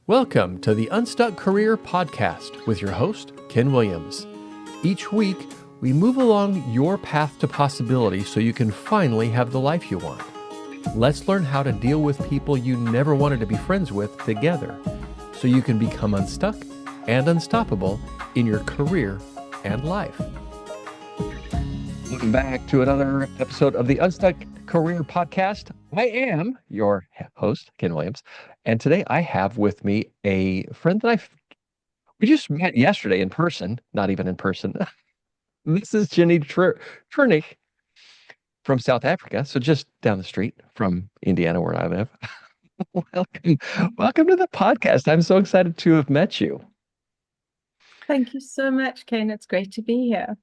Welcome to the Unstuck Career Podcast with your host, Ken Williams. Each week, we move along your path to possibility so you can finally have the life you want. Let's learn how to deal with people you never wanted to be friends with together so you can become unstuck and unstoppable in your career and life. Welcome back to another episode of the Unstuck Career Podcast. I am your host, Ken Williams, and today I have with me a friend that we just met yesterday in person, not even in person. This is Ginny Trirnik from South Africa, so just down the street from Indiana, where I live. Welcome to the podcast. I'm so excited to have met you. Thank you so much, Ken. It's great to be here.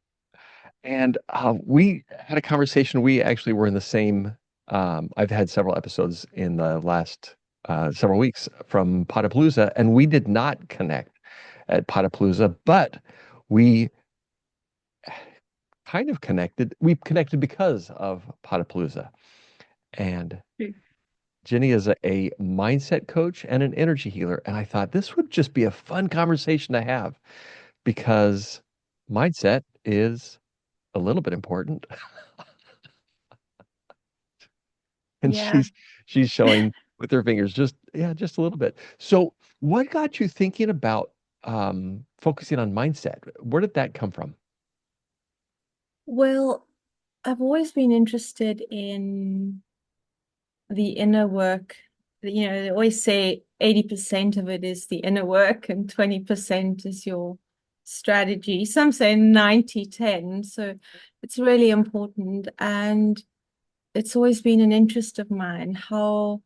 And we had a conversation. We actually were in the same, I've had several episodes in the last several weeks from Potapalooza, and we did not connect at Potapalooza, but we kind of connected. We connected because of Potapalooza. And Ginny is a mindset coach and an energy healer. And I thought this would just be a fun conversation to have because mindset is a little bit important. And Yeah. she's showing with her fingers just a little bit. So what got you thinking about focusing on mindset? Where did that come from? Well, I've always been interested in the inner work. They always say 80% of it is the inner work and 20% is your strategy. Some say 90-10. So it's really important. And it's always been an interest of mine. How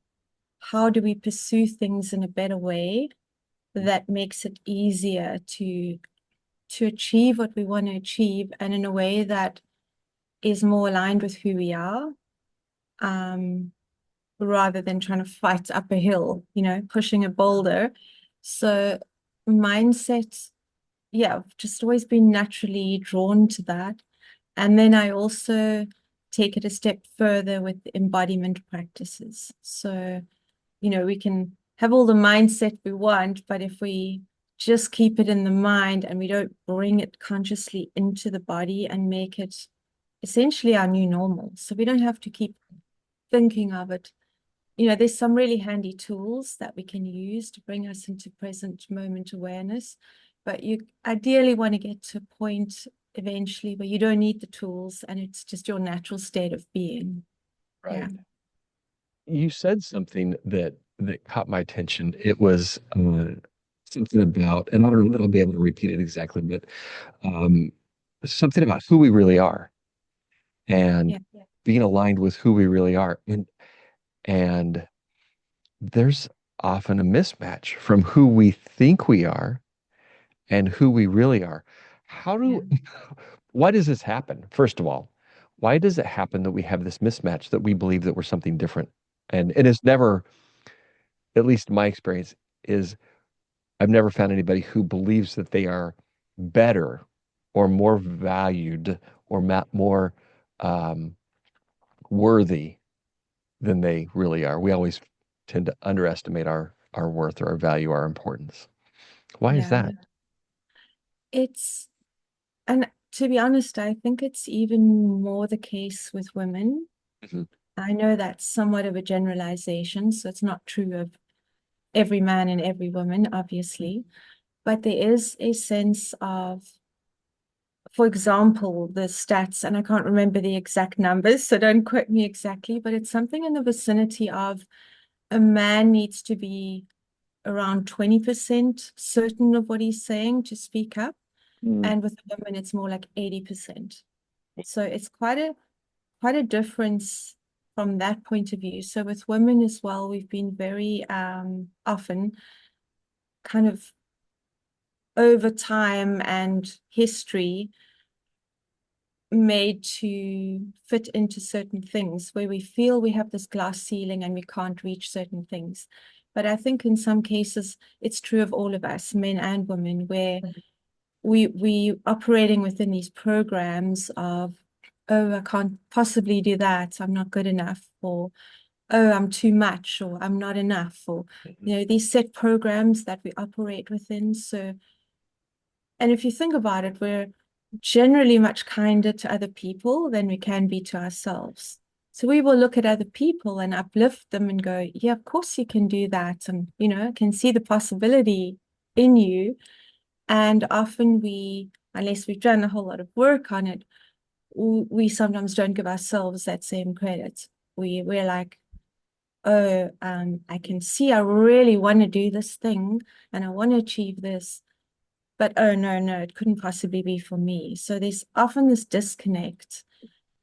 do we pursue things in a better way that makes it easier to achieve what we want to achieve and in a way that is more aligned with who we are, rather than trying to fight up a hill, pushing a boulder. So mindset, I've just always been naturally drawn to that. And then I also take it a step further with embodiment practices. So, we can have all the mindset we want, but if we just keep it in the mind and we don't bring it consciously into the body and make it essentially our new normal. So we don't have to keep thinking of it. There's some really handy tools that we can use to bring us into present moment awareness, but you ideally want to get to a point eventually where you don't need the tools and it's just your natural state of being. Right. Yeah. You said something that caught my attention. It was something about, and I don't know that I'll be able to repeat it exactly, but um, something about who we really are and Yeah. being aligned with who we really are. And there's often a mismatch from who we think we are and who we really are. How Yeah. do, why does this happen? First of all, why does it happen that we have this mismatch that we believe that we're something different? And it's never, at least in my experience, is I've never found anybody who believes that they are better or more valued or more um, worthy than they really are. We always tend to underestimate our worth or our value, our importance. Why is Yeah. that? It's, and to be honest, I think it's even more the case with women. Mhm. I know that's somewhat of a generalization, so it's not true of every man and every woman, obviously, but there is a sense of, for example, the stats, and I can't remember the exact numbers, so don't quote me exactly, but it's something in the vicinity of a man needs to be around 20% certain of what he's saying to speak up. Mm. And with women, it's more like 80%. So it's quite a difference from that point of view. So with women as well, we've been very often kind of over time and history made to fit into certain things where we feel we have this glass ceiling and we can't reach certain things. But I think in some cases it's true of all of us, men and women, where we operating within these programs of, oh, I can't possibly do that, I'm not good enough, or oh, I'm too much or I'm not enough, or, Mhm. these set programs that we operate within. So, and if you think about it, we're generally much kinder to other people than we can be to ourselves. So we will look at other people and uplift them and go, yeah, of course you can do that. And, can see the possibility in you. And often unless we've done a whole lot of work on it, we sometimes don't give ourselves that same credit. We're like, oh, I can see I really want to do this thing and I want to achieve this, but oh no, no, it couldn't possibly be for me. So there's often this disconnect,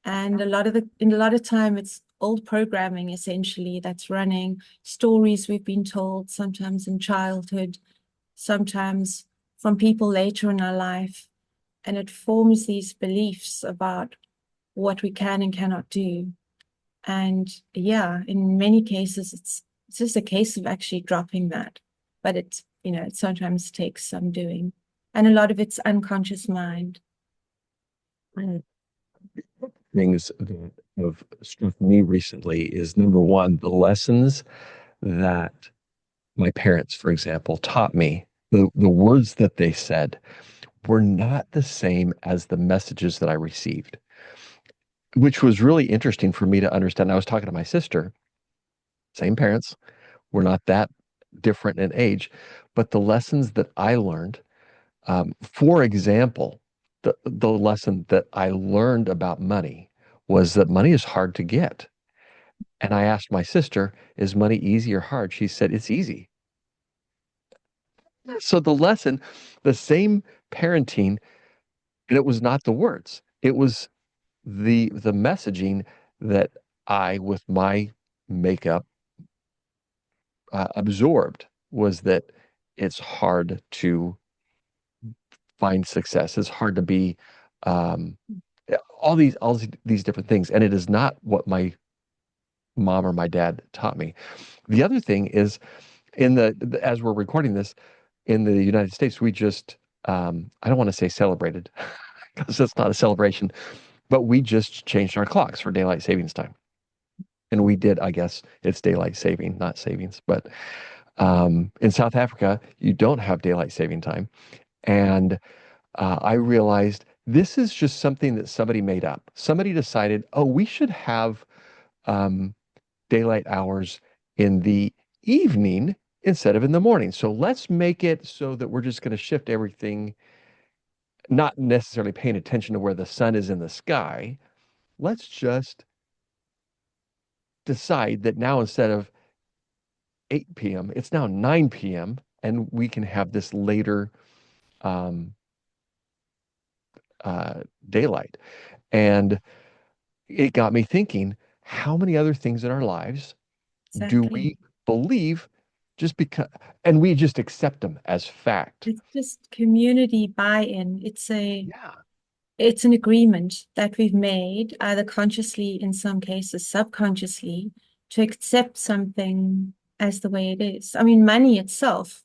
and in a lot of time it's old programming essentially that's running, stories we've been told, sometimes in childhood, sometimes from people later in our life, and it forms these beliefs about what we can and cannot do. And yeah, in many cases, it's just a case of actually dropping that. But it sometimes takes some doing. And a lot of it's unconscious mind. Things that have struck me recently is number one, the lessons that my parents, for example, taught me, the words that they said were not the same as the messages that I received, which was really interesting for me to understand. I was talking to my sister, same parents, we're not that different in age, but the lessons that I learned, for example, the lesson that I learned about money was that money is hard to get. And I asked my sister, is money easy or hard? She said, it's easy. So the lesson, the same parenting, and it was not the words. It was the messaging that I, with my makeup, absorbed was that it's hard to find success. It's hard to be um, all these different things, and it is not what my mom or my dad taught me. The other thing is as we're recording this in the United States, we just I don't want to say celebrated because it's not a celebration, but we just changed our clocks for daylight savings time. And we did, I guess it's daylight saving, not savings. But in South Africa, you don't have daylight saving time. And I realized this is just something that somebody made up. Somebody decided, oh, we should have um, daylight hours in the evening instead of in the morning. So let's make it so that we're just going to shift everything, not necessarily paying attention to where the sun is in the sky. Let's just decide that now instead of 8 p.m., it's now 9 p.m., and we can have this later um, uh, daylight. And it got me thinking, how many other things in our lives do Exactly. we believe just because, and we just accept them as fact? It's just community buy-in. Yeah, It's an agreement that we've made, either consciously, in some cases, subconsciously, to accept something as the way it is. I mean, money itself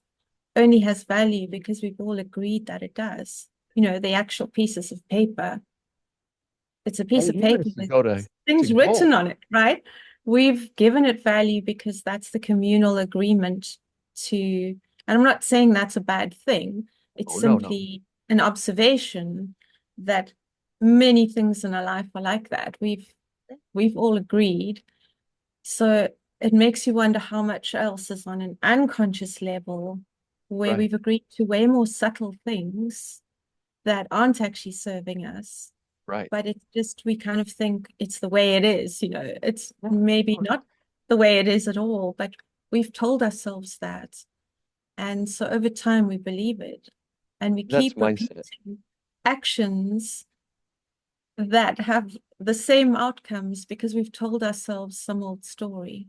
only has value because we've all agreed that it does. The actual pieces of paper, it's a piece and of even paper if you with go to things written gold, on it, right? We've given it value because that's the communal agreement to, and I'm not saying that's a bad thing. It's oh no, no, simply an observation that many things in our life are like that. We've all agreed. So it makes you wonder how much else is on an unconscious level where right, we've agreed to way more subtle things that aren't actually serving us, right. but it's just we kind of think it's the way it is. It's Yeah, maybe oh, not the way it is at all, but we've told ourselves that. And so over time we believe it. And we that's keep mindset. repeating actions that have the same outcomes because we've told ourselves some old story.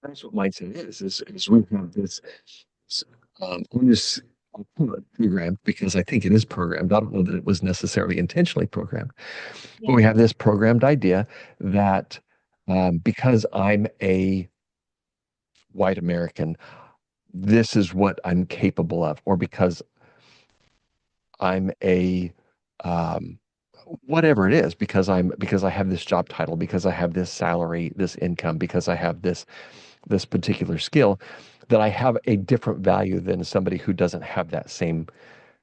That's what mindset is we have this on this I'll call it program because I think it is programmed. I don't know that it was necessarily intentionally programmed, but Yeah. we have this programmed idea that because I'm a white American, this is what I'm capable of, or because I'm a um, whatever it is, because I have this job title, because I have this salary, this income, because I have this particular skill, that I have a different value than somebody who doesn't have that same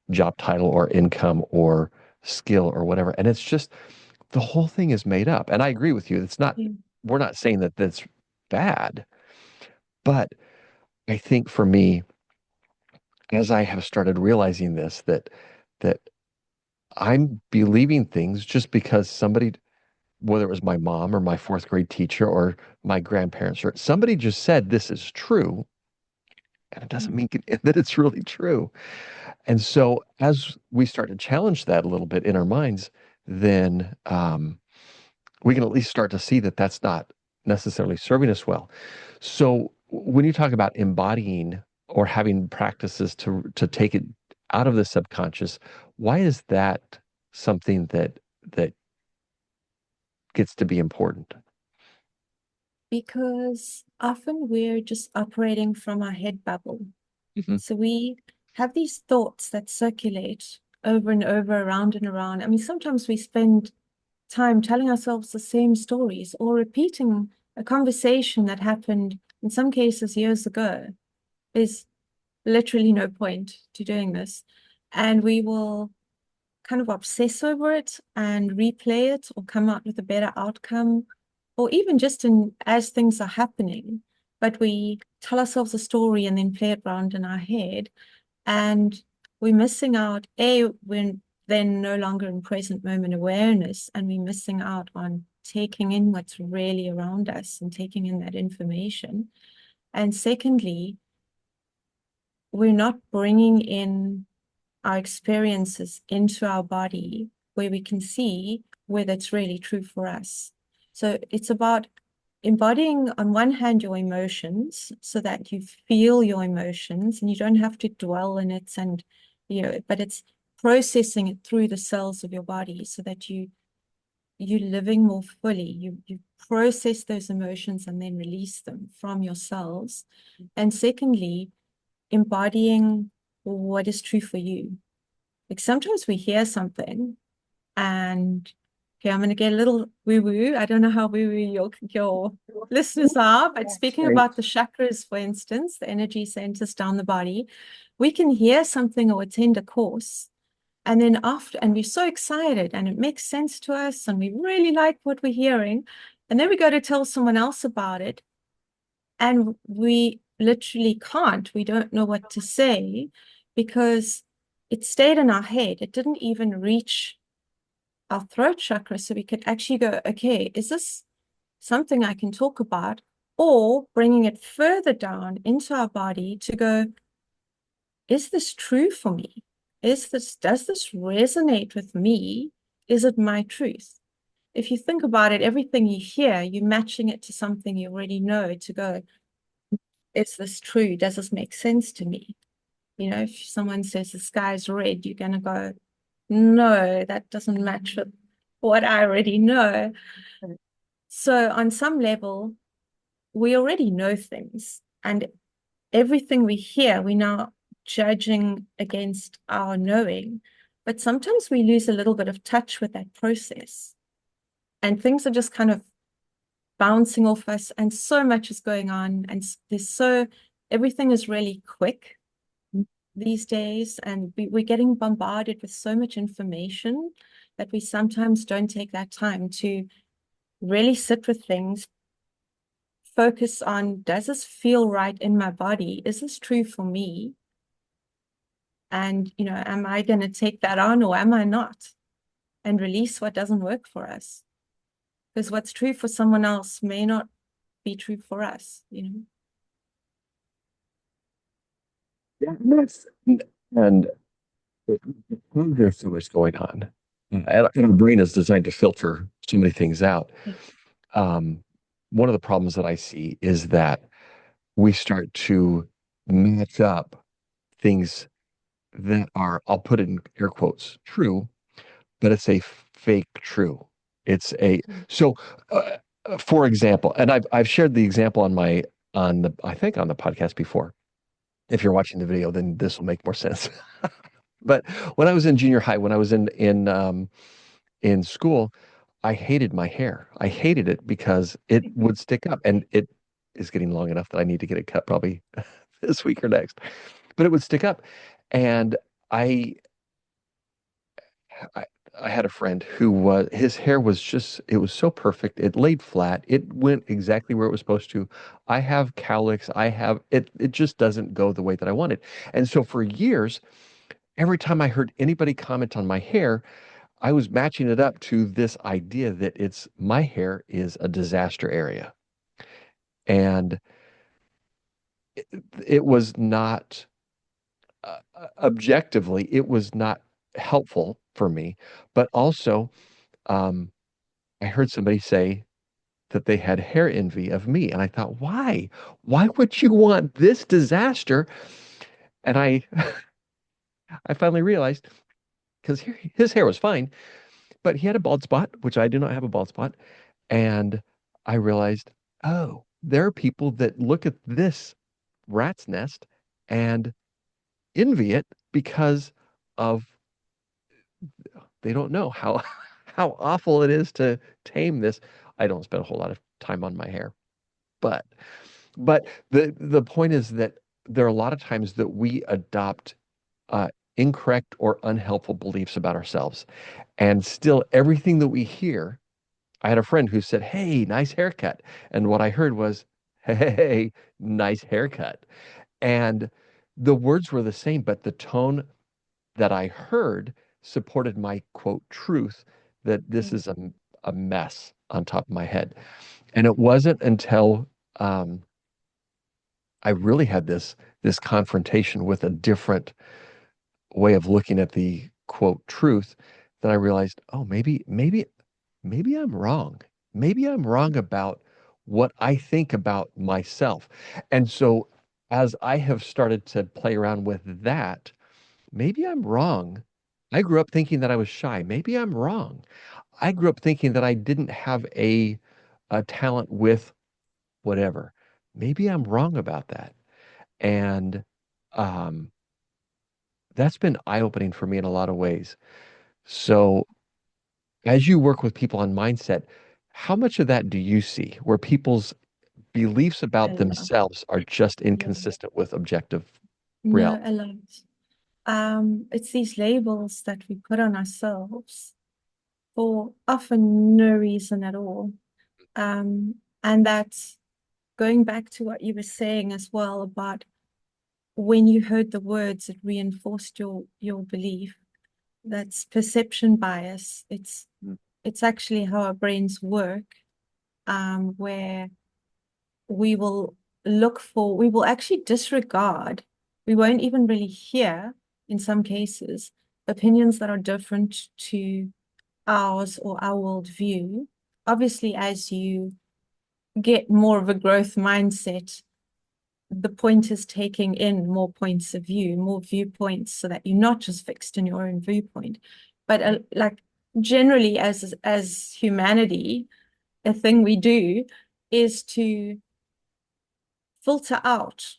job title or income or skill or whatever. And it's just the whole thing is made up. And I agree with you. It's not, Yeah. we're not saying that that's bad, but I think for me, as I have started realizing this, that I'm believing things just because somebody, whether it was my mom or my fourth grade teacher or my grandparents, or somebody just said this is true, and it doesn't mean that it's really true. And so as we start to challenge that a little bit in our minds, then we can at least start to see that that's not necessarily serving us well. So when you talk about embodying or having practices to take it out of the subconscious, why is that something that gets to be important? Because often we're just operating from our head bubble. Hmm. So we have these thoughts that circulate over and over, around and around. I mean, sometimes we spend time telling ourselves the same stories or repeating a conversation that happened in some cases years ago. There's literally no point to doing this. And we will kind of obsess over it and replay it or come out with a better outcome, or even just in as things are happening. But we tell ourselves a story and then play it around in our head. And we're missing out. We're then no longer in present moment awareness, and we're missing out on taking in what's really around us and taking in that information. And secondly, we're not bringing in our experiences into our body where we can see whether it's really true for us. So it's about embodying, on one hand, your emotions so that you feel your emotions and you don't have to dwell in it and, but it's processing it through the cells of your body so that you're living more fully. You process those emotions and then release them from your cells. And secondly, embodying what is true for you. Like sometimes we hear something and okay, I'm going to get a little woo-woo. I don't know how woo-woo your listeners are, but speaking about the chakras, for instance, the energy centers down the body, we can hear something or attend a course. And then after, and we're so excited and it makes sense to us and we really like what we're hearing. And then we go to tell someone else about it and we literally can't. We don't know what to say because it stayed in our head. It didn't even reach our throat chakra. So we could actually go, okay, is this something I can talk about? Or bringing it further down into our body to go, is this true for me? Does this resonate with me? Is it my truth? If you think about it, everything you hear, you're matching it to something you already know to go, is this true? Does this make sense to me? If someone says the sky's red, you're going to go, no, that doesn't match with what I already know. So on some level, we already know things, and everything we hear, we're now judging against our knowing. But sometimes we lose a little bit of touch with that process, and things are just kind of bouncing off us, and so much is going on, and everything is really quick these days, and we're getting bombarded with so much information that we sometimes don't take that time to really sit with things, focus on, does this feel right in my body? Is this true for me? And, am I going to take that on or am I not? And release what doesn't work for us. Because what's true for someone else may not be true for us. Yeah, and there's so much going on. And our brain is designed to filter so many things out. Yeah. Um, One of the problems that I see is that we start to match up things that are, I'll put it in air quotes, true, but it's a fake true. It's a so for example, and I've shared the example on the I think on the podcast before. If you're watching the video, then this will make more sense. But when I was in junior high, when I was in in school, I hated my hair. I hated it because it would stick up, and it is getting long enough that I need to get it cut probably this week or next. But it would stick up, and I I, I had a friend who was his hair was just it was so perfect. It laid flat. It went exactly where it was supposed to. I have cowlicks. I have it. It just doesn't go the way that I wanted. And so for years, every time I heard anybody comment on my hair, I was matching it up to this idea that it's my hair is a disaster area. And it, it was not objectively, it was not helpful for me. But also, um, I heard somebody say that they had hair envy of me. And I thought, why? Why would you want this disaster? And I finally realized because his hair was fine, but he had a bald spot, which I do not have a bald spot. And I realized, oh, there are people that look at this rat's nest and envy it because of they don't know how how awful it is to tame this. I don't spend a whole lot of time on my hair, but the point is that there are a lot of times that we adopt uh, incorrect or unhelpful beliefs about ourselves, and still everything that we hear. I had a friend who said, "Hey, nice haircut," and what I heard was, "Hey, nice haircut," and the words were the same, but the tone that I heard supported my quote truth that this is a mess on top of my head. And it wasn't until um, I really had this confrontation with a different way of looking at the quote truth that I realized, oh, maybe I'm wrong. Maybe I'm wrong about what I think about myself. And so as I have started to play around with that, maybe I'm wrong. I grew up thinking that I was shy. Maybe I'm wrong. I grew up thinking that I didn't have a talent with whatever. Maybe I'm wrong about that. And um, that's been eye-opening for me in a lot of ways. So as you work with people on mindset, how much of that do you see where people's beliefs A about lot. themselves are just Yeah. inconsistent with objective No, reality? a lot. It's these labels that we put on ourselves for often no reason at all. And that's going back to what you were saying as well about when you heard the words, it reinforced your belief. That's perception bias. It's actually how our brains work, where we will actually disregard, we won't even really hear, in some cases, opinions that are different to ours or our worldview. Obviously, as you get more of a growth mindset, the point is taking in more points of view, more viewpoints, so that you're not just fixed in your own viewpoint. But like generally, as humanity, a thing we do is to filter out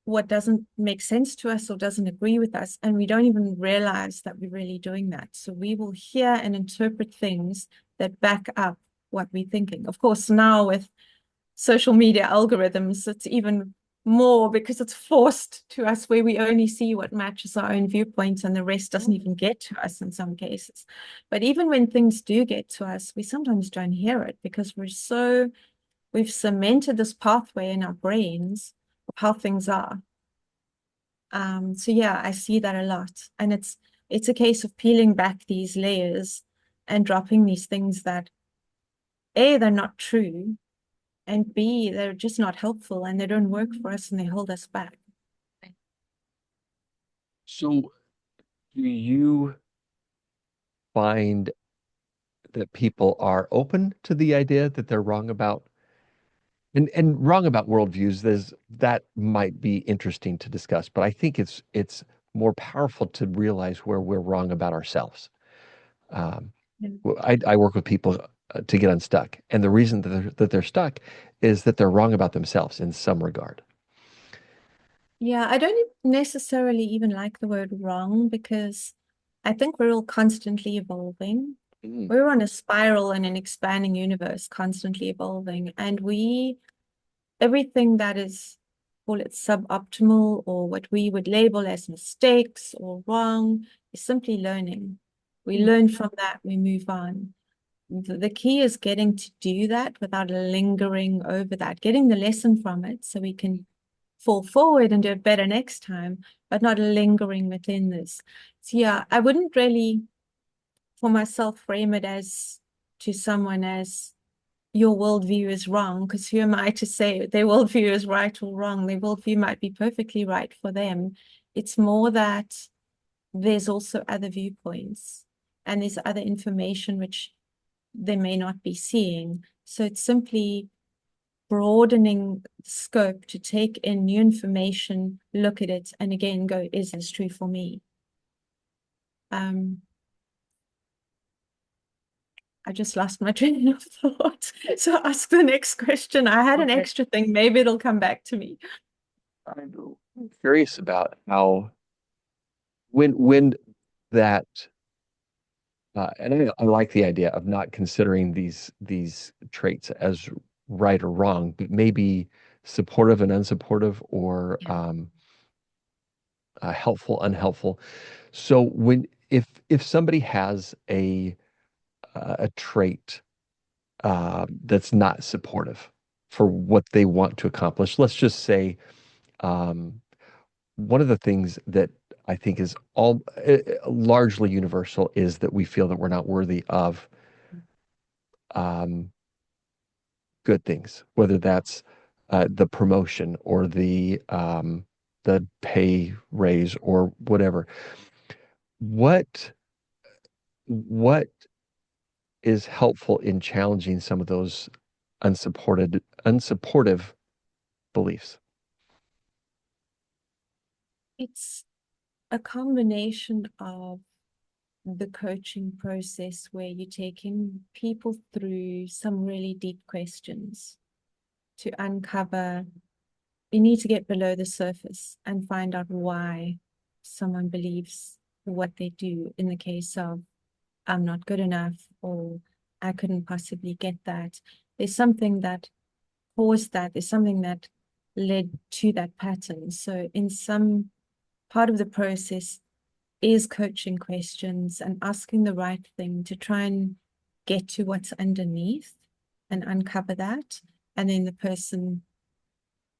what doesn't make sense to us or doesn't agree with us. And we don't even realize that we're really doing that. So we will hear and interpret things that back up what we're thinking. Of course, now with social media algorithms, it's even more because it's forced to us where we only see what matches our own viewpoints and the rest doesn't even get to us in some cases. But even when things do get to us, we sometimes don't hear it because we've cemented this pathway in our brains of how things are. So yeah, I see that a lot. And it's a case of peeling back these layers and dropping these things that A, they're not true, and B, they're just not helpful and they don't work for us and they hold us back. So do you find that people are open to the idea that they're wrong about and wrong about worldviews? That might be interesting to discuss, but I think it's more powerful to realize where we're wrong about ourselves. Um, Yeah. I work with people to get unstuck, and the reason that they're stuck is that they're wrong about themselves in some regard. Yeah, I don't necessarily even like the word wrong because I think we're all constantly evolving. Mm. We're on a spiral in an expanding universe, constantly evolving, and everything that is, call it suboptimal or what we would label as mistakes or wrong, is simply learning. We learn from that, we move on. The key is getting to do that without lingering over that, getting the lesson from it so we can fall forward and do it better next time, but not lingering within this. So yeah, I wouldn't really for myself frame it as to someone as your worldview is wrong, because who am I to say their worldview is right or wrong? Their worldview might be perfectly right for them. It's more that there's also other viewpoints and there's other information which they may not be seeing. So it's simply broadening the scope to take in new information, look at it, and again go, is this true for me? Um, I just lost my train of thought. So ask the next question. I had an Okay. extra thing. Maybe it'll come back to me. I'm curious about how when that and I like the idea of not considering these traits as right or wrong, but maybe supportive and unsupportive, or Yeah. helpful, unhelpful. So if somebody has a trait that's not supportive for what they want to accomplish, let's just say um, one of the things that I think is all largely universal is that we feel that we're not worthy of um, good things, whether that's the promotion or the pay raise or whatever. What what is helpful in challenging some of those unsupportive beliefs? It's a combination of the coaching process where you're taking people through some really deep questions to uncover. You need to get below the surface and find out why someone believes what they do. In the case of, I'm not good enough, or I couldn't possibly get that. There's something that caused that. There's something that led to that pattern. So in some part of the process is coaching questions and asking the right thing to try and get to what's underneath and uncover that. And then the person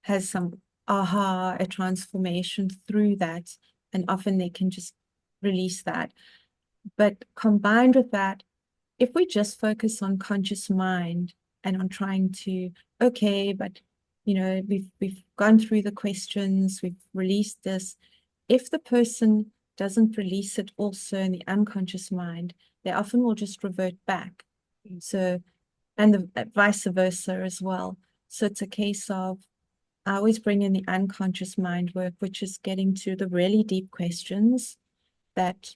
has some aha, a transformation through that. And often they can just release that. But combined with that, if we just focus on conscious mind and on trying to, okay, but we've gone through the questions, we've released this. If the person doesn't release it also in the unconscious mind, they often will just revert back. So, and the vice versa as well. So it's a case of I always bring in the unconscious mind work, which is getting to the really deep questions that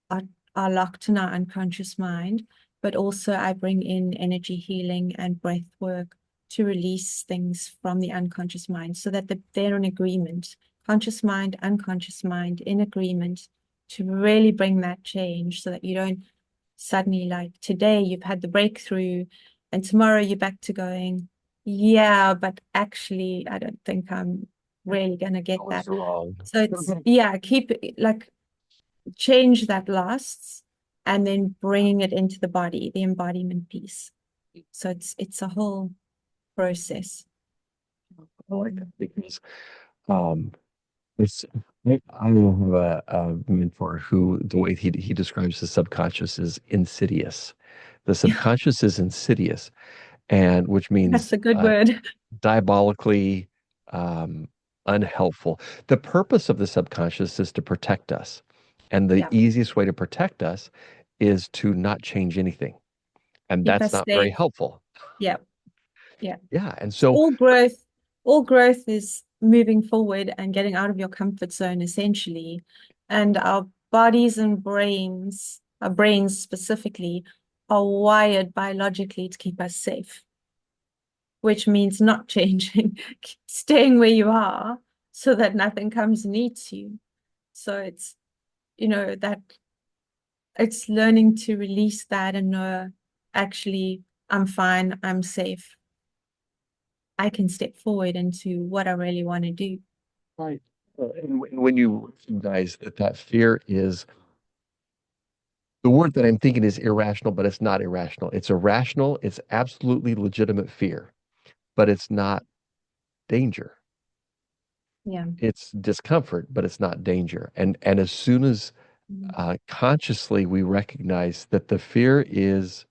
are, are locked in our unconscious mind. But also I bring in energy healing and breath work to release things from the unconscious mind so that they're in agreement. Conscious mind, unconscious mind in agreement to really bring that change so that you don't suddenly, like today you've had the breakthrough and tomorrow you're back to going, yeah, but actually I don't think I'm really going to get I was that. wrong. So it's, yeah, keep it like change that lasts and then bringing it into the body, the embodiment piece. So it's a whole process. I like that because um, it's I have a mentor who the way he describes the subconscious is insidious. The Yeah, subconscious is insidious, and which that's means a good word. diabolically unhelpful. The purpose of the subconscious is to protect us, and the Yeah, easiest way to protect us is to not change anything, and keep that's us not very safe. helpful. Yeah, yeah. Yeah, and So so all growth is moving forward and getting out of your comfort zone essentially. And our bodies and brains, our brains specifically, are wired biologically to keep us safe, which means not changing, staying where you are so that nothing comes and eats you. So it's, that it's learning to release that and know, actually, I'm fine, I'm safe. I can step forward into what I really want to do. Right. And when you recognize that that fear is the word that I'm thinking is irrational, but it's not irrational. It's irrational. It's absolutely legitimate fear, but it's not danger. Yeah. It's discomfort, but it's not danger. And as soon as Mhm. consciously we recognize that the fear is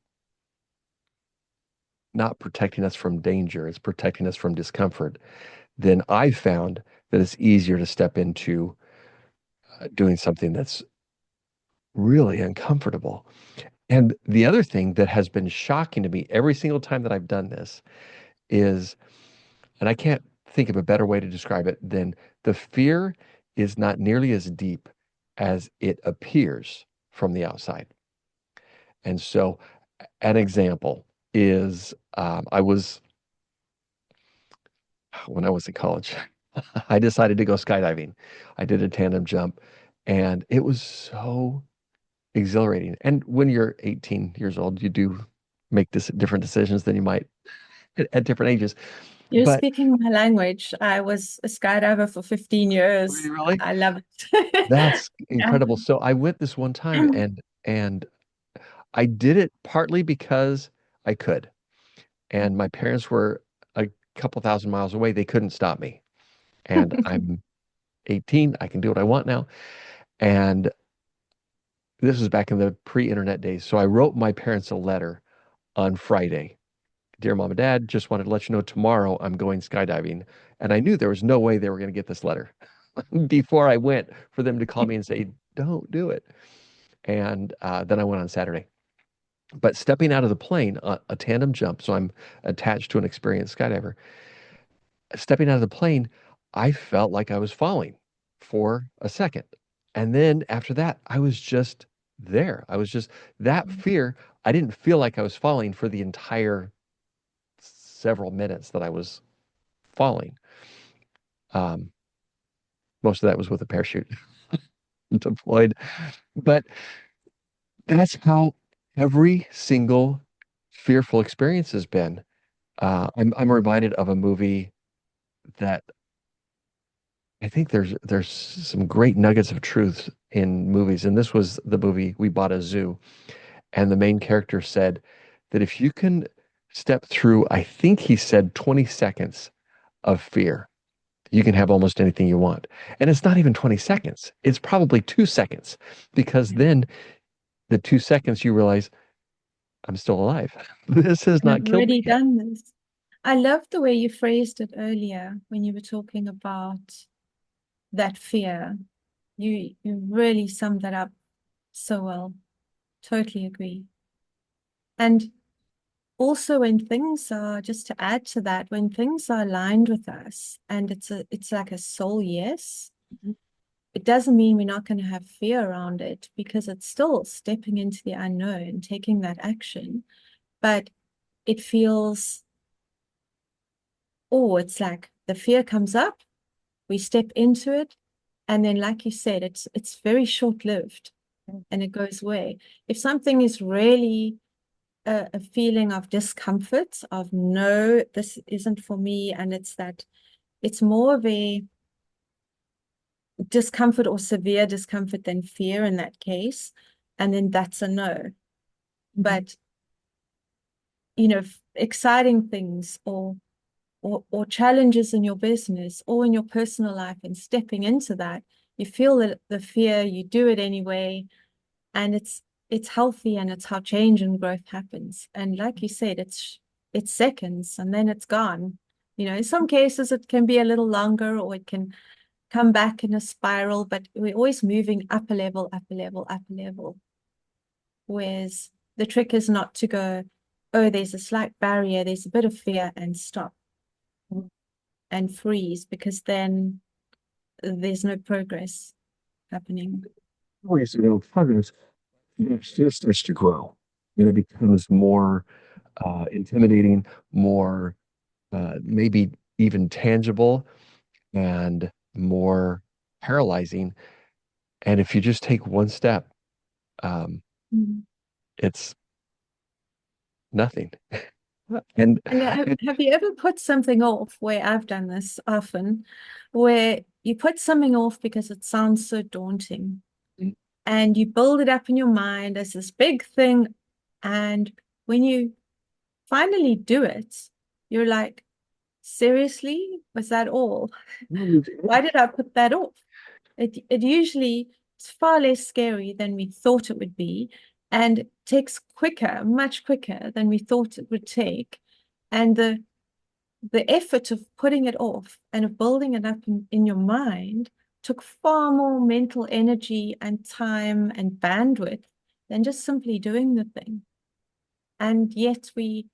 not protecting us from danger, it's protecting us from discomfort, then I've found that it's easier to step into doing something that's really uncomfortable. And the other thing that has been shocking to me every single time that I've done this is, and I can't think of a better way to describe it than the fear is not nearly as deep as it appears from the outside. And so, an example is when I was in college, I decided to go skydiving. I did a tandem jump, and it was so exhilarating. And when you're 18 years old, you do make different decisions than you might at different ages. You're But speaking my language. I was a skydiver for 15 years. really, I love it. that's Yeah. incredible. So I went this one time and I did it partly because I could. And my parents were a couple thousand miles away. They couldn't stop me. And I'm 18. I can do what I want now. And this was back in the pre-internet days. So I wrote my parents a letter on Friday. Dear Mom and Dad, just wanted to let you know tomorrow I'm going skydiving. And I knew there was no way they were going to get this letter before I went for them to call me and say, don't do it. And then I went on Saturday. But stepping out of the plane, a tandem jump, so I'm attached to an experienced skydiver. Stepping out of the plane, I felt like I was falling for a second. And then after that, I was just there. I was just that fear. I didn't feel like I was falling for the entire several minutes that I was falling. Um, most of that was with a parachute deployed. But that's how every single fearful experience has been. I'm reminded of a movie that I think there's some great nuggets of truth in movies, and this was the movie We Bought a Zoo, and the main character said that if you can step through, I think he said 20 seconds of fear, you can have almost anything you want. And it's not even 20 seconds. It's probably 2 seconds because then the 2 seconds you realize I'm still alive. This has And I've not killed me already yet. done this. I love the way you phrased it earlier when you were talking about that fear. You really summed that up so well. Totally agree. And also when things are, just to add to that, when things are aligned with us and it's like a soul yes, it doesn't mean we're not going to have fear around it because it's still stepping into the unknown, taking that action. But it feels, oh, it's like the fear comes up, we step into it, and then like you said, it's very short-lived and it goes away. If something is really a feeling of discomfort, of no, this isn't for me, and it's that it's more of a discomfort or severe discomfort than fear in that case, and then that's a no. But exciting things or challenges in your business or in your personal life and stepping into that, you feel the fear, you do it anyway, and it's healthy and it's how change and growth happens. And like you said, it's seconds and then it's gone. In some cases it can be a little longer or it can come back in a spiral, but we're always moving up a level, up a level, up a level. Whereas the trick is not to go, oh, there's a slight barrier, there's a bit of fear, and stop and freeze, because then there's no progress happening. Always, progress just starts to grow. It becomes more intimidating, more maybe even tangible and more paralyzing. And if you just take one step, Mm. It's nothing. And And it, have you ever put something off, where I've done this often, where you put something off because it sounds so daunting and you build it up in your mind as this big thing. And when you finally do it, you're like, seriously? Was that all? Why did I put that off? It usually is far less scary than we thought it would be, and takes quicker, much quicker than we thought it would take. And the effort of putting it off and of building it up in your mind took far more mental energy and time and bandwidth than just simply doing the thing. And yet we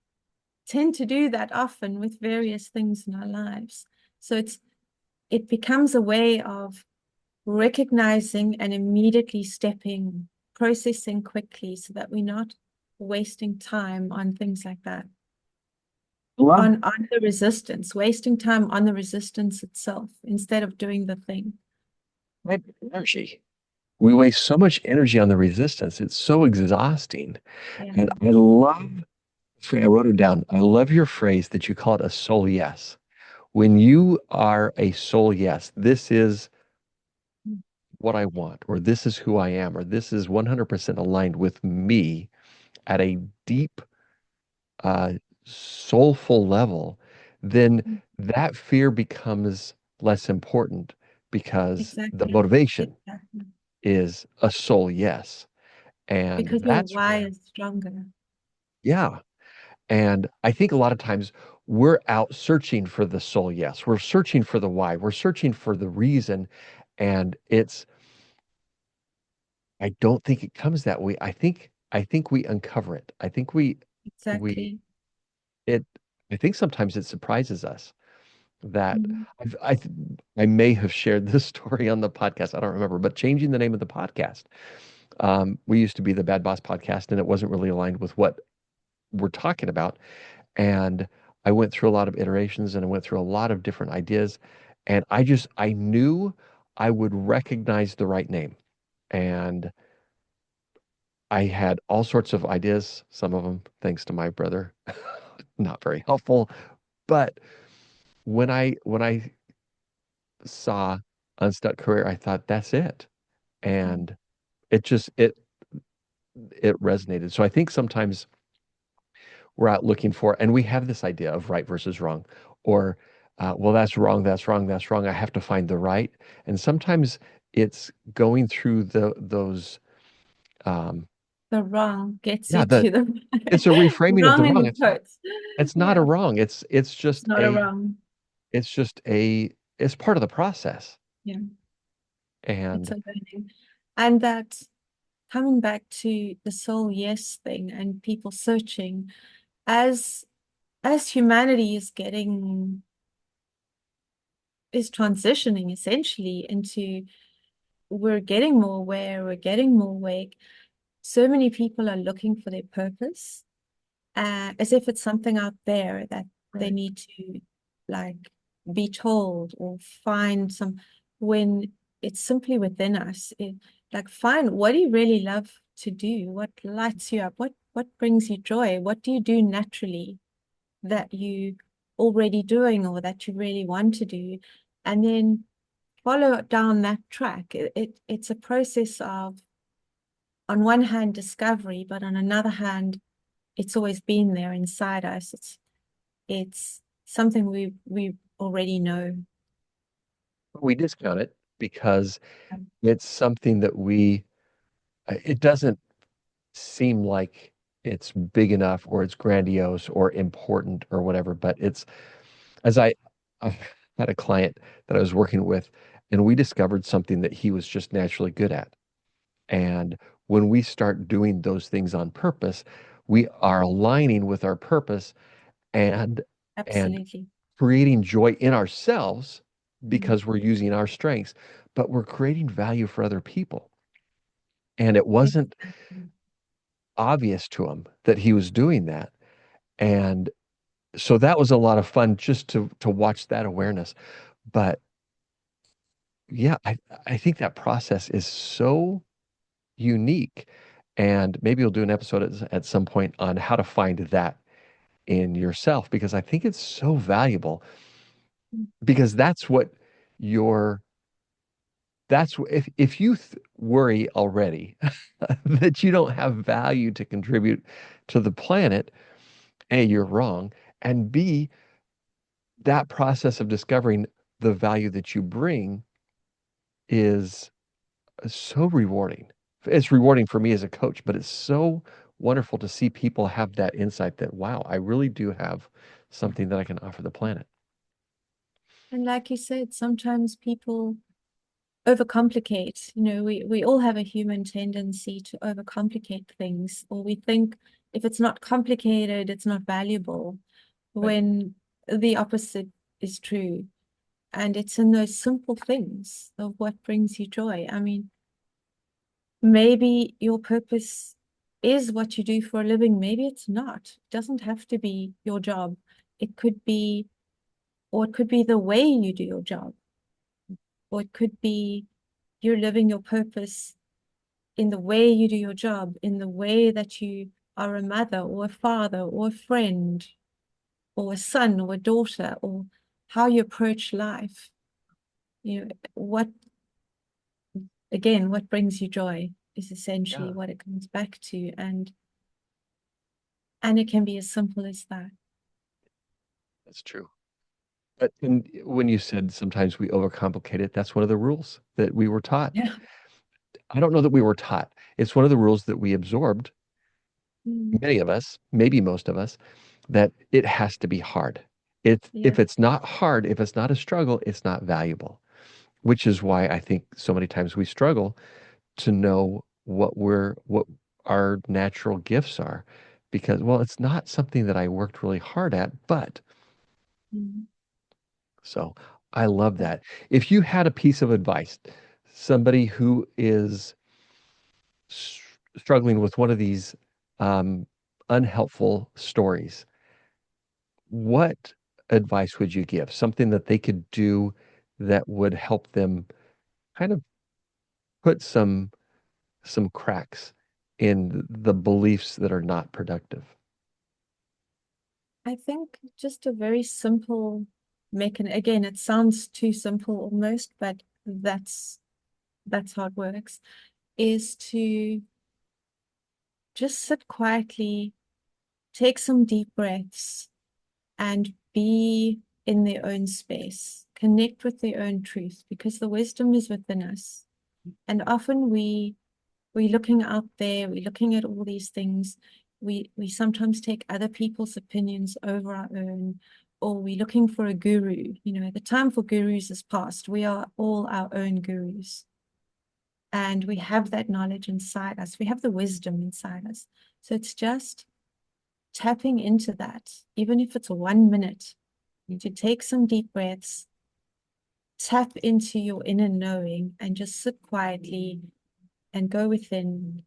tend to do that often with various things in our lives. So it becomes a way of recognizing and immediately stepping, processing quickly so that we're not wasting time on things like that. love On the resistance, wasting time on the resistance itself instead of doing the thing. my energy. We waste so much energy on the resistance. It's so exhausting. Yeah, And I love, I wrote it down. I love your phrase that you call it a soul yes. When you are a soul yes, this is what I want, or this is who I am, or this is 100% aligned with me at a deep, uh, soulful level, then that fear becomes less important because the exactly. motivation Exactly. is a soul yes. And Because your that's why where, is stronger. yeah. And I think a lot of times we're out searching for the soul yes. We're searching for the why. We're searching for the reason. And I don't think it comes that way. I think we uncover it. We Exactly. it I think sometimes it surprises us that Mm. I may have shared this story on the podcast. I don't remember, but changing the name of the podcast. We used to be the Bad Boss Podcast, and it wasn't really aligned with what we're talking about. And I went through a lot of iterations and I went through a lot of different ideas. And I knew I would recognize the right name. And I had all sorts of ideas, some of them thanks to my brother, not very helpful. But when I saw Unstuck Career, I thought that's it. Mm. And it just it resonated. So I think sometimes we're out looking for, and we have this idea of right versus wrong, or well, that's wrong, that's wrong, that's wrong. I have to find the right. And sometimes it's going through those, um, The wrong gets yeah, you the to the it's a reframing of the wrong in wrong. the quotes. It's not a Yeah, wrong. it's not a wrong. It's just a it's part of the process. Yeah, it's And a learning. And that coming back to the soul yes thing and people searching as humanity is transitioning essentially into, we're getting more aware, we're getting more awake. So many people are looking for their purpose, as if it's something out there that they right. need to like be told or find some, when it's simply within us. Like, find what do you really love to do? What lights you up? What brings you joy? What do you do naturally that you already doing or that you really want to do? And then follow down that track. It's a process of, on one hand, discovery, but on another hand, it's always been there inside us. It's something we already know. We discount it because it's something that it doesn't seem like it's big enough or it's grandiose or important or whatever, but as I had a client that I was working with, and we discovered something that he was just naturally good at. And when we start doing those things on purpose, we are aligning with our purpose and and Absolutely. creating joy in ourselves Mm. because we're using our strengths, but we're creating value for other people. And it wasn't Exactly. obvious to him that he was doing that. And so that was a lot of fun just to watch that awareness. But yeah, I think that process is so unique. And maybe you'll do an episode at some point on how to find that in yourself, because I think it's so valuable, because that's what your if you worry already that you don't have value to contribute to the planet, A, you're wrong, and B, that process of discovering the value that you bring is so rewarding. It's rewarding for me as a coach, but it's so wonderful to see people have that insight that, wow, I really do have something that I can offer the planet. And like you said, sometimes people overcomplicate. We all have a human tendency to overcomplicate things, or we think if it's not complicated, it's not valuable, Right. when the opposite is true. And it's in those simple things of what brings you joy. I mean, maybe your purpose is what you do for a living. Maybe it's not. It doesn't have to be your job. It could be, or it could be the way you do your job, or it could be you're living your purpose in the way you do your job, in the way that you are a mother or a father or a friend or a son or a daughter, or how you approach life. What, again, what brings you joy is essentially Yeah, what it comes back to. And it can be as simple as that. that's true. But when you said sometimes we overcomplicate it, that's one of the rules that we were taught. Yeah. I don't know that we were taught. It's one of the rules that we absorbed, Mm, many of us, maybe most of us, that it has to be hard. yeah. If it's not hard, if it's not a struggle, it's not valuable, which is why I think so many times we struggle to know what our natural gifts are, because, well, it's not something that I worked really hard at, but Mm. so I love that. If you had a piece of advice, somebody who is struggling with one of these um, unhelpful stories, what advice would you give? Something that they could do that would help them kind of put some cracks in the beliefs that are not productive. I think just a very simple mechanism. Again, it sounds too simple almost, but that's how it works, is to just sit quietly, take some deep breaths, and be in their own space. Connect with their own truth, because the wisdom is within us. And often we're looking out there, we're looking at all these things. We sometimes take other people's opinions over our own, or we're looking for a guru. The time for gurus is past. We are all our own gurus. And we have that knowledge inside us. We have the wisdom inside us. So it's just tapping into that, even if it's 1 minute, to take some deep breaths, tap into your inner knowing, and just sit quietly and go within.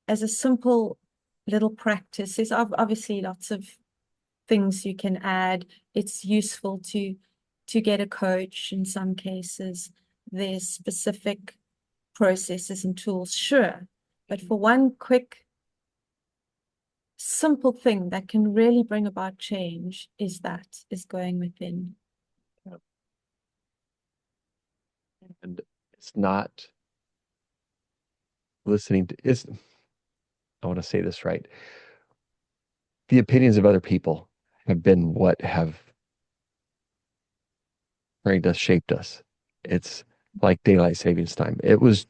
As a simple little practice, there's obviously lots of things you can add. It's useful to get a coach in some cases. There's specific processes and tools, sure. But for one quick, simple thing that can really bring about change is going within. Yeah. And it's not listening to, it's, I want to say this right. The opinions of other people have been what have framed us, shaped us. It's like daylight savings time. It was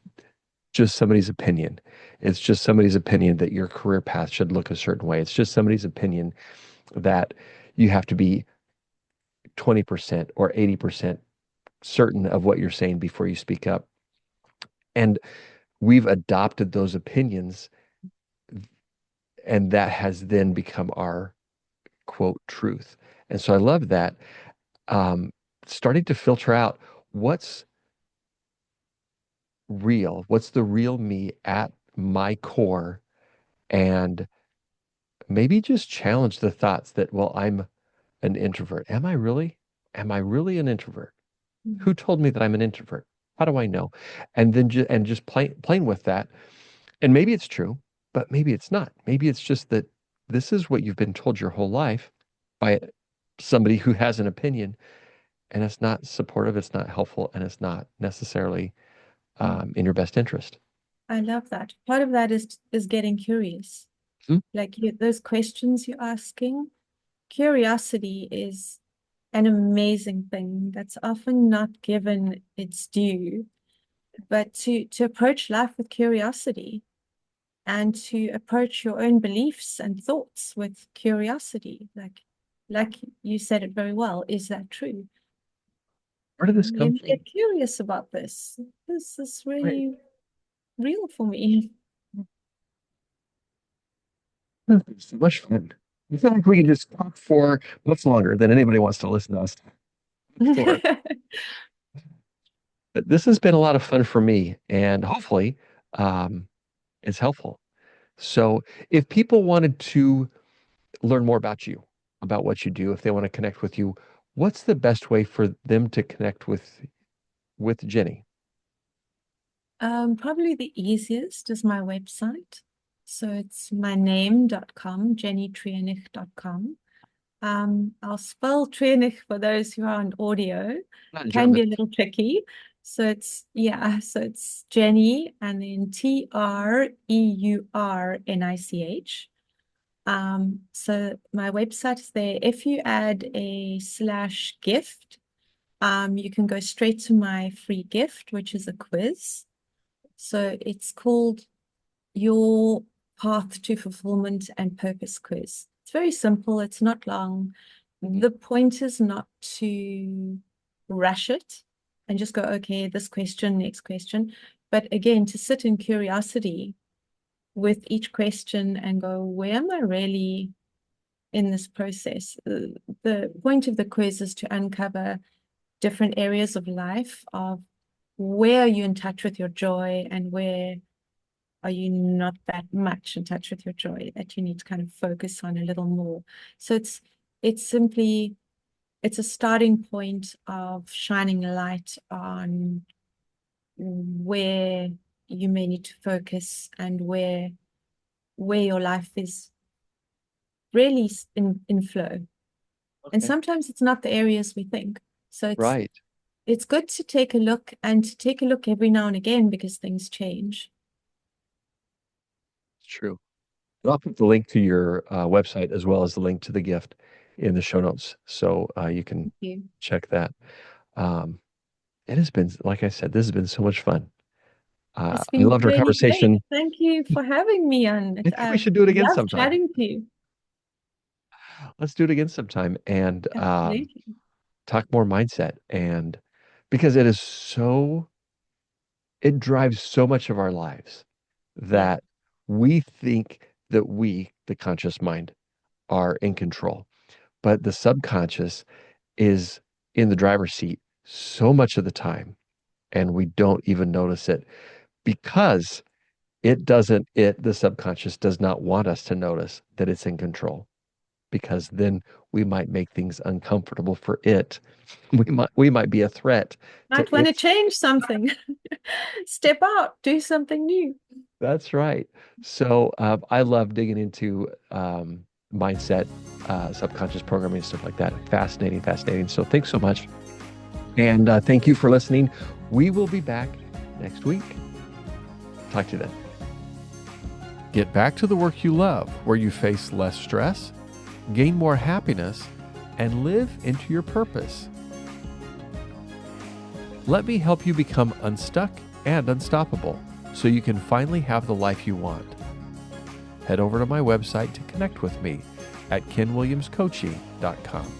just somebody's opinion. It's just somebody's opinion that your career path should look a certain way. It's just somebody's opinion that you have to be 20% or 80% certain of what you're saying before you speak up. And we've adopted those opinions, and that has then become our quote truth. And so I love that. Um, Starting to filter out what's real, what's the real me at my core, and maybe just challenge the thoughts that, well, I'm an introvert. Am I really? Am I really an introvert? Mhm. Who told me that I'm an introvert? How do I know? And then just playing with that, And maybe it's true, but maybe it's not. Maybe it's just that this is what you've been told your whole life by somebody who has an opinion, and it's not supportive, it's not helpful, and it's not necessarily in your best interest. I love that. Part of that is getting curious. Hmm? Like those questions you're asking. Curiosity is an amazing thing that's often not given its due, but to approach life with curiosity and to approach your own beliefs and thoughts with curiosity, like you said it very well. Is that true? Where did this Let come me from? get curious about this. This is Right. really real for me. It's so much fun. I feel like we can just talk for much longer than anybody wants to listen to us for. But this has been a lot of fun for me, and hopefully, um, it's helpful. So, if people wanted to learn more about you, about what you do, if they want to connect with you, what's the best way for them to connect with Jenny? Probably the easiest is my website. So it's my name.com, jennytrirnik.com. I'll spell Trirnik for those who are on audio. Not in Can be German. a little tricky. So it's Jenny and then Treurnich. So my website is there. If you add a /gift, you can go straight to my free gift, which is a quiz. So it's called Your Path to Fulfillment and Purpose Quiz. It's very simple, it's not long. The point is not to rush it and just go, okay, this question, next question. But again, to sit in curiosity with each question and go, where am I really in this process? The point of the quiz is to uncover different areas of life of where are you in touch with your joy and where are you not that much in touch with your joy that you need to kind of focus on a little more. So it's simply it's a starting point of shining a light on where you may need to focus and where your life is really in flow. And Okay. sometimes it's not the areas we think. So Right. it's good to take a look and to take a look every now and again because things change. It's true. And I'll put the link to your website as well as the link to the gift in the show notes so you can Thank you. check that. Um, it has been, like I said, this has been so much fun. It's I been loved our really great. conversation. Thank you for having me on. I think we should do it again Love sometime. chatting to you. Let's do it again sometime and Absolutely. talk more mindset. And because it is so, it drives so much of our lives Yeah. that we think that we, the conscious mind, are in control. But the subconscious is in the driver's seat so much of the time, and we don't even notice it because the subconscious does not want us to notice that it's in control because then we might make things uncomfortable for it. We might be a threat to Might want to its. change something. Step out, do something new. That's right. So I love digging into mindset, subconscious programming, stuff like that. Fascinating, fascinating. So thanks so much. And thank you for listening. We will be back next week. Talk to you then. Get back to the work you love, where you face less stress, gain more happiness, and live into your purpose. Let me help you become unstuck and unstoppable so you can finally have the life you want. Head over to my website to connect with me at kenwilliamscoaching.com.